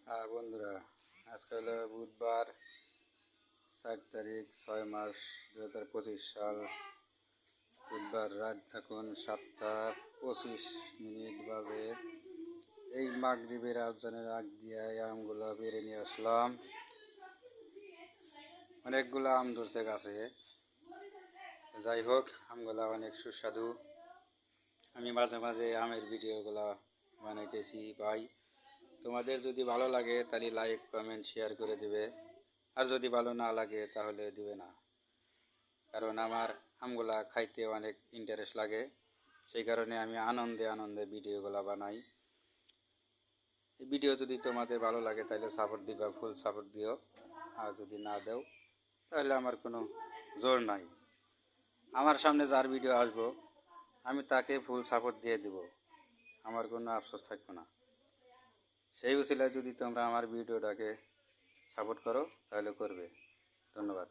বন্ধুরা, আজকে হলো বুধবার 4 তারিখ 6 মাস 2025 সাল। বুধবার রাত এখন 7টা 25 মিনিট বাজে। এই মাগরিবের আজানের আগ দিয়ে আমগুলো বেড়ে নিয়ে আসলাম। অনেকগুলো আম ধরছে গাছে। যাই হোক, আমগুলো অনেক সুস্বাদু। আমি মাঝে মাঝে আমের ভিডিওগুলো বানাইতেছি ভাই। তোমাদের যদি ভালো লাগে তাহলে লাইক কমেন্ট শেয়ার করে দিবে, আর যদি ভালো না লাগে তাহলে দিবে না। কারণ আমার আমগুলা খাইতে অনেক ইন্টারেস্ট লাগে, সেই কারণে আমি আনন্দে আনন্দে ভিডিওগুলো বানাই। এই ভিডিও যদি তোমাদের ভালো লাগে তাহলে সাপোর্ট দিবা, ফুল সাপোর্ট দিও। আর যদি না দাও তাহলে আমার কোনো জোর নাই। আমার সামনে যার ভিডিও আসবো আমি তাকে ফুল সাপোর্ট দিয়ে দিব, আমার কোনো আফসোস থাকবে না। সেই উছিলায় যদি তোমরা আমার ভিডিওটাকে সাপোর্ট করো তাহলে করবে। ধন্যবাদ।